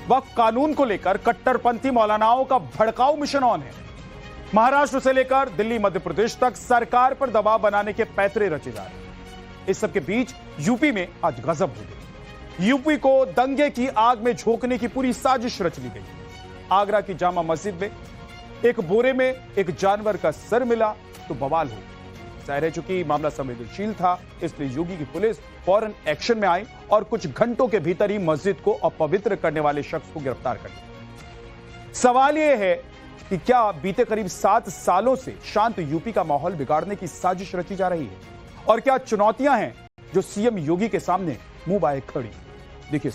वक्फ कानून को लेकर कट्टरपंथी मौलानाओं का भड़काऊ मिशन ऑन है। महाराष्ट्र से लेकर दिल्ली मध्य प्रदेश तक सरकार पर दबाव बनाने के पैतरे रचे जा रहे हैं। इस सबके बीच यूपी में आज गजब हो गई। यूपी को दंगे की आग में झोंकने की पूरी साजिश रच ली गई। आगरा की जामा मस्जिद में एक बोरे में एक जानवर का सर मिला तो बवाल हो गया। जाहिर है चूंकि मामला संवेदनशील था, इसलिए योगी की पुलिस फौरन एक्शन में आई और कुछ घंटों के भीतर ही मस्जिद को अपवित्र करने वाले शख्स को गिरफ्तार कर लिया। सवाल यह है कि क्या बीते करीब 7 सालों से शांत यूपी का माहौल बिगाड़ने की साजिश रची जा रही है, और क्या चुनौतियां हैं जो सीएम योगी के सामने मुंह बाए खड़ी। देखिए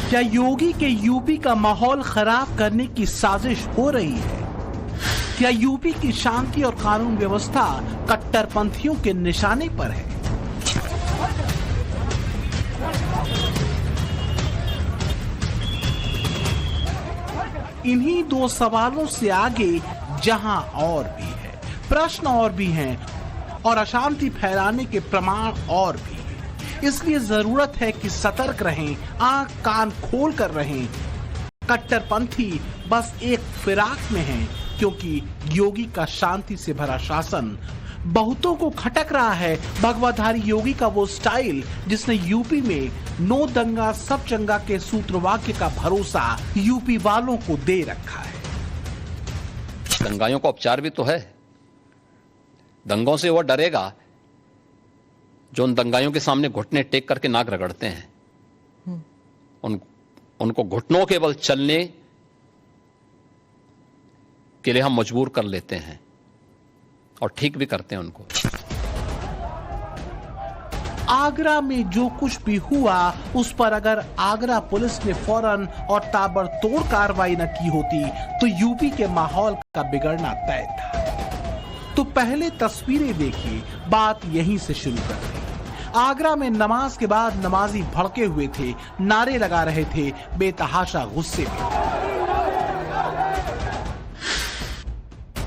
क्या योगी के यूपी का माहौल खराब करने की साजिश हो रही है? क्या यूपी की शांति और कानून व्यवस्था कट्टरपंथियों के निशाने पर है? इन्हीं दो सवालों से आगे जहां और भी है, प्रश्न और भी हैं और अशांति फैलाने के प्रमाण और भी। इसलिए जरूरत है कि सतर्क रहें, आंख कान खोल कर रहें। कट्टरपंथी बस एक फिराक में हैं, क्योंकि योगी का शांति से भरा शासन बहुतों को खटक रहा है। भगवाधारी योगी का वो स्टाइल जिसने यूपी में नो दंगा सब चंगा के सूत्रवाक्य का भरोसा यूपी वालों को दे रखा है। दंगाइयों का उपचार भी तो है। दंगों से वो डरेगा जो उन दंगाइयों के सामने घुटने टेक करके नाक रगड़ते हैं। उनको घुटनों के बल चलने के लिए हम मजबूर कर लेते हैं और ठीक भी करते हैं उनको। आगरा में जो कुछ भी हुआ उस पर अगर आगरा पुलिस ने फौरन और ताबड़तोड़ कार्रवाई न की होती तो यूपी के माहौल का बिगड़ना तय था। तो पहले तस्वीरें देखिए, बात यहीं से शुरू करते हैं। आगरा में नमाज के बाद नमाजी भड़के हुए थे, नारे लगा रहे थे, बेतहाशा गुस्से में,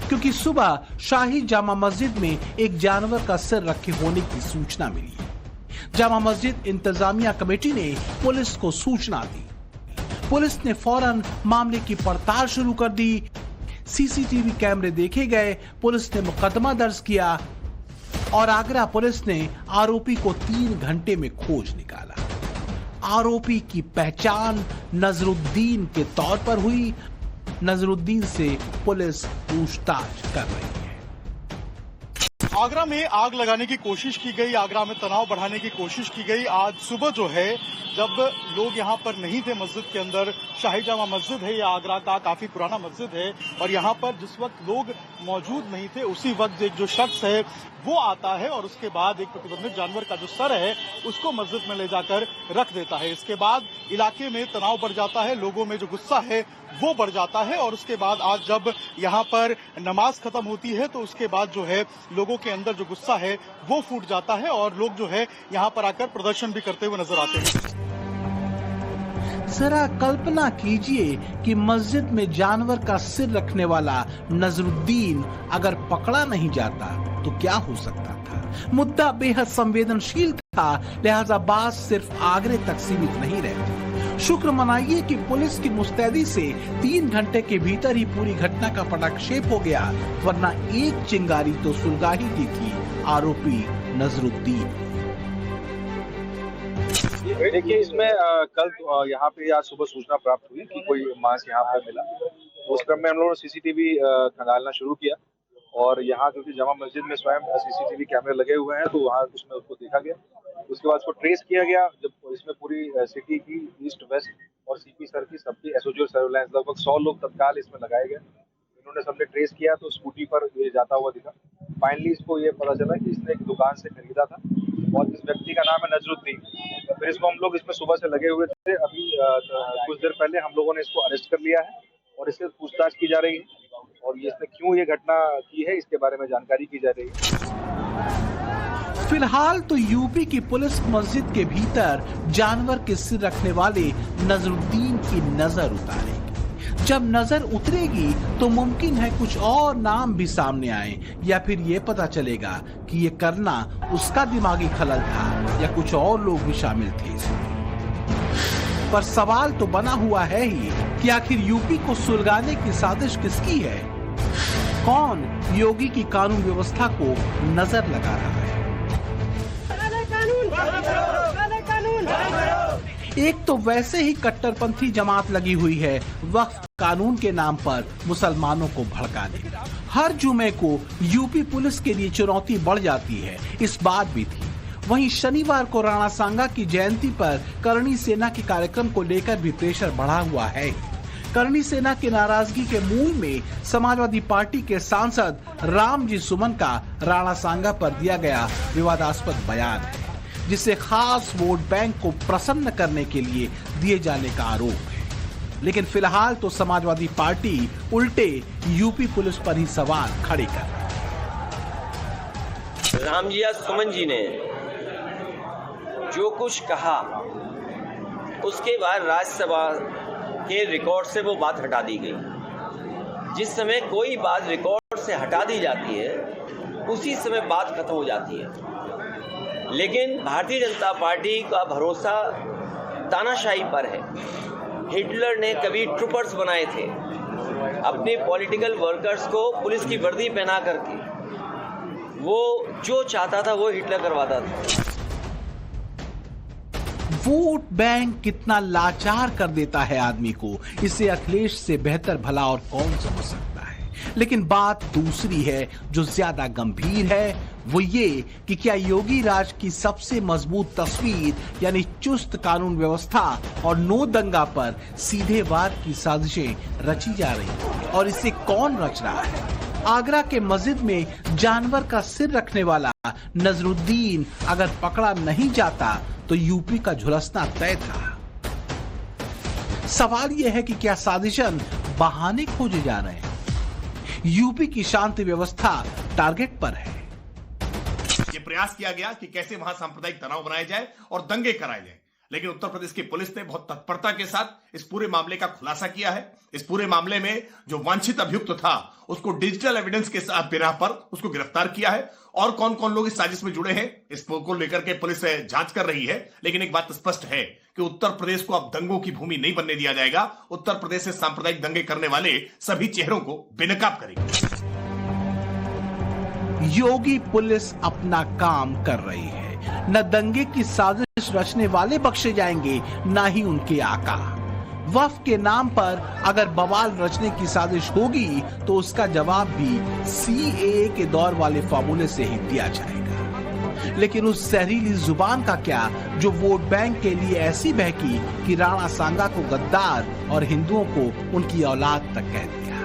क्योंकि सुबह शाही जामा मस्जिद में एक जानवर का सिर रखे होने की सूचना मिली। जामा मस्जिद इंतजामिया कमेटी ने पुलिस को सूचना दी। पुलिस ने फौरन मामले की पड़ताल शुरू कर दी। सीसीटीवी कैमरे देखे गए, पुलिस ने मुकदमा दर्ज किया और आगरा पुलिस ने आरोपी को 3 घंटे में खोज निकाला। आरोपी की पहचान नजरुद्दीन के तौर पर हुई। नजरुद्दीन से पुलिस पूछताछ कर रही है। आगरा में आग लगाने की कोशिश की गई, आगरा में तनाव बढ़ाने की कोशिश की गई। आज सुबह जो है, जब लोग यहाँ पर नहीं थे मस्जिद के अंदर, शाही जामा मस्जिद है, ये आगरा का काफी पुराना मस्जिद है, और यहाँ पर जिस वक्त लोग मौजूद नहीं थे उसी वक्त एक जो शख्स है वो आता है और उसके बाद एक प्रतिबंधित जानवर का जो सर है उसको मस्जिद में ले जाकर रख देता है। इसके बाद इलाके में तनाव बढ़ जाता है, लोगों में जो गुस्सा है वो बढ़ जाता है, और उसके बाद आज जब यहाँ पर नमाज खत्म होती है तो उसके बाद जो है लोगों के अंदर जो गुस्सा है वो फूट जाता है और लोग जो है यहाँ पर आकर प्रदर्शन भी करते हुए नजर आते हैं। जरा कल्पना कीजिए कि मस्जिद में जानवर का सिर रखने वाला नजरुद्दीन अगर पकड़ा नहीं जाता तो क्या हो सकता था। मुद्दा बेहद संवेदनशील था, लिहाजा बात सिर्फ आगरे तक सीमित नहीं रहती। शुक्र मनाइए कि पुलिस की मुस्तैदी से 3 घंटे के भीतर ही पूरी घटना का पटाक्षेप हो गया, वरना एक चिंगारी तो सुलगा ही दी थी आरोपी नजरुद्दीन। देखिए, इसमें कल यहाँ पे आज सुबह सूचना प्राप्त हुई कि कोई मांस यहाँ पर मिला। उस क्रम में हम लोगों ने सीसीटीवी खंगालना शुरू किया और यहाँ क्योंकि जामा मस्जिद में स्वयं सीसीटीवी कैमरे लगे हुए हैं तो वहाँ उसमें उसको देखा गया। उसके बाद उसको ट्रेस किया गया। जब इसमें पूरी सिटी की ईस्ट वेस्ट और सीपी सर की सबकी एसओजी सर्विलांस लगभग 100 लोग तत्काल इसमें लगाए गए। इन्होंने सबने ट्रेस किया तो स्कूटी पर ये जाता हुआ दिखा। फाइनली इसको ये पता चला कि इसने एक दुकान से खरीदा था और इस व्यक्ति का नाम है नजरुद्दीन। फिर इसको हम लोग इसमें सुबह से लगे हुए थे। अभी कुछ देर पहले हम लोगों ने इसको अरेस्ट कर लिया है और इससे पूछताछ की जा रही है और ये इसने क्यों ये घटना की है इसके बारे में जानकारी की जा रही है। फिलहाल तो यूपी की पुलिस मस्जिद के भीतर जानवर के सिर रखने वाले नजरुद्दीन की नजर उतारेगी। जब नजर उतरेगी तो मुमकिन है कुछ और नाम भी सामने आए, या फिर ये पता चलेगा कि ये करना उसका दिमागी खलल था या कुछ और लोग भी शामिल थे इसमें। पर सवाल तो बना हुआ है ही कि आखिर यूपी को सुलगाने की साजिश किसकी है? कौन योगी की कानून व्यवस्था को नजर लगा रहा है? एक तो वैसे ही कट्टरपंथी जमात लगी हुई है वक्फ कानून के नाम पर मुसलमानों को भड़काने। हर जुमे को यूपी पुलिस के लिए चुनौती बढ़ जाती है, इस बात भी थी। वहीं शनिवार को राणा सांगा की जयंती पर करणी सेना के कार्यक्रम को लेकर भी प्रेशर बढ़ा हुआ है। करणी सेना की नाराजगी के मूल में समाजवादी पार्टी के सांसद रामजी सुमन का राणा सांगा पर दिया गया विवादास्पद बयान है, जिसे खास वोट बैंक को प्रसन्न करने के लिए दिए जाने का आरोप है। लेकिन फिलहाल तो समाजवादी पार्टी उल्टे यूपी पुलिस पर ही सवाल खड़े कर रही है। रामजिया सुमन जी ने जो कुछ कहा उसके बाद राज्यसभा के रिकॉर्ड से वो बात हटा दी गई। जिस समय कोई बात रिकॉर्ड से हटा दी जाती है उसी समय बात खत्म हो जाती है। लेकिन भारतीय जनता पार्टी का भरोसा तानाशाही पर है। हिटलर ने कभी ट्रूपर्स बनाए थे, अपने पॉलिटिकल वर्कर्स को पुलिस की वर्दी पहना करके वो जो चाहता था वो हिटलर करवाता था। वोट बैंक कितना लाचार कर देता है आदमी को, इसे अखिलेश से बेहतर भला और कौन समझ सकता है। लेकिन बात दूसरी है जो ज्यादा गंभीर है, वो ये कि क्या योगी राज की सबसे मजबूत तस्वीर यानी चुस्त कानून व्यवस्था और नो दंगा पर सीधे वार की साजिशें रची जा रही हैं, और इसे कौन रच रहा है? आगरा के मस्जिद में जानवर का सिर रखने वाला नजरुद्दीन अगर पकड़ा नहीं जाता तो यूपी का झुलसना तय था। सवाल यह है कि क्या साजिशन बहाने खोजे जा रहे हैं? यूपी की शांति व्यवस्था टारगेट पर है। ये प्रयास किया गया कि कैसे वहां सांप्रदायिक तनाव बनाया जाए और दंगे कराए जाए, लेकिन उत्तर प्रदेश की पुलिस ने बहुत तत्परता के साथ इस पूरे मामले का खुलासा किया है। इस पूरे मामले में जो वांछित अभियुक्त था उसको डिजिटल एविडेंस के साथ बिना पर उसको गिरफ्तार किया है। और कौन कौन लोग इस साजिश में जुड़े हैं इसको लेकर के पुलिस जांच कर रही है। लेकिन एक बात स्पष्ट है कि उत्तर प्रदेश को अब दंगों की भूमि नहीं बनने दिया जाएगा। उत्तर प्रदेश से सांप्रदायिक दंगे करने वाले सभी चेहरों को बेनकाब करेगी। योगी पुलिस अपना काम कर रही है। न दंगे की साजिश रचने वाले बख्शे जाएंगे, न ही उनके आका। वक्फ के नाम पर अगर बवाल रचने की साजिश होगी तो उसका जवाब भी सीएए के दौर वाले फार्मूले से ही दिया जाएगा। लेकिन उस जहरीली जुबान का क्या जो वोट बैंक के लिए ऐसी बहकी कि राणा सांगा को गद्दार और हिंदुओं को उनकी औलाद तक कह दिया।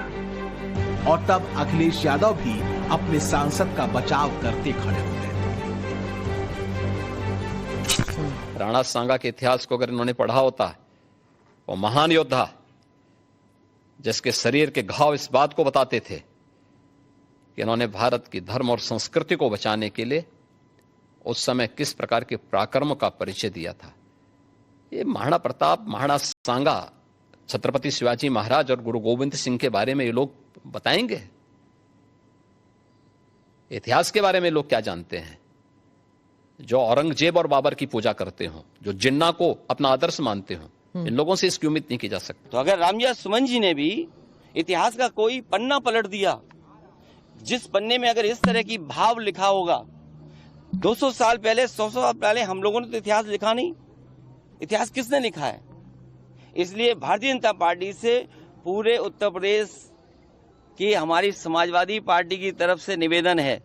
और तब अखिलेश यादव भी अपने सांसद का बचाव करते खड़े हो गए। राणा सांगा के इतिहास को अगर इन्होंने पढ़ा होता, वो महान योद्धा जिसके शरीर के घाव इस बात को बताते थे कि इन्होंने भारत की धर्म और संस्कृति को बचाने के लिए उस समय किस प्रकार के पराक्रम का परिचय दिया था। ये महाराणा प्रताप, महाराणा सांगा, छत्रपति शिवाजी महाराज और गुरु गोविंद सिंह के बारे में ये लोग बताएंगे। इतिहास के बारे में लोग क्या जानते हैं? जो औरंगजेब और बाबर की पूजा करते हो, जो जिन्ना को अपना आदर्श मानते हो, इन लोगों से इसकी उम्मीद नहीं की जा सकती। तो अगर रामजिया सुमन जी ने भी इतिहास का कोई पन्ना पलट दिया, जिस पन्ने में अगर इस तरह की भाव लिखा होगा, 200 साल पहले, 100 साल पहले हम लोगों ने तो इतिहास लिखा नहीं। इतिहास किसने लिखा है? इसलिए भारतीय जनता पार्टी से पूरे उत्तर प्रदेश की हमारी समाजवादी पार्टी की तरफ से निवेदन है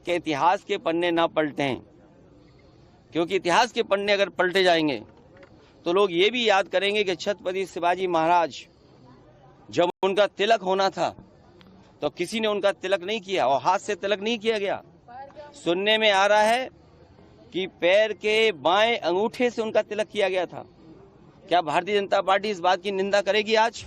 कि इतिहास के पन्ने ना पलटें, क्योंकि इतिहास के पन्ने अगर पलटे जाएंगे तो लोग ये भी याद करेंगे कि छत्रपति शिवाजी महाराज जब उनका तिलक होना था तो किसी ने उनका तिलक नहीं किया और हाथ से तिलक नहीं किया गया। सुनने में आ रहा है कि पैर के बाएं अंगूठे से उनका तिलक किया गया था। क्या भारतीय जनता पार्टी इस बात की निंदा करेगी आज?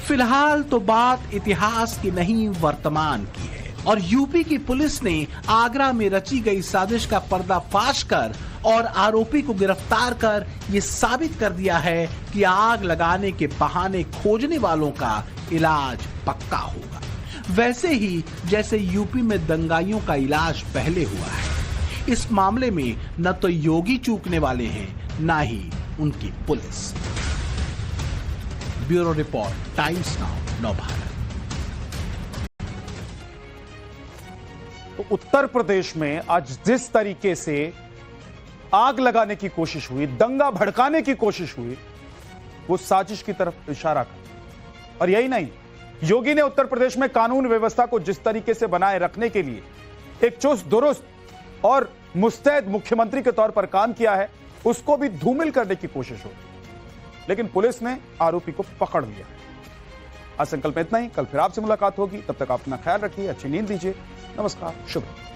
फिलहाल तो बात इतिहास की नहीं वर्तमान की है, और यूपी की पुलिस ने आगरा में रची गई साजिश का पर्दाफाश कर और आरोपी को गिरफ्तार कर ये साबित कर दिया है कि आग लगाने के बहाने खोजने वालों का इलाज पक्का होगा, वैसे ही जैसे यूपी में दंगाइयों का इलाज पहले हुआ है। इस मामले में न तो योगी चूकने वाले हैं, ना ही उनकी police. Bureau report, times now, Navbharat. तो उत्तर प्रदेश में आज जिस तरीके से आग लगाने की कोशिश हुई, दंगा भड़काने की कोशिश हुई, वो साजिश की तरफ इशारा कर। और यही नहीं, योगी ने उत्तर प्रदेश में कानून व्यवस्था को जिस तरीके से बनाए रखने के लिए एक चुस्त दुरुस्त और मुस्तैद मुख्यमंत्री के तौर पर काम किया है, उसको भी धूमिल करने की कोशिश हुई, लेकिन पुलिस ने आरोपी को पकड़ लिया। आज संकल्प में इतना ही, कल फिर आपसे मुलाकात होगी, तब तक आप अपना ख्याल रखिए, अच्छी नींद लीजिए। नमस्कार, शुभ रात्रि।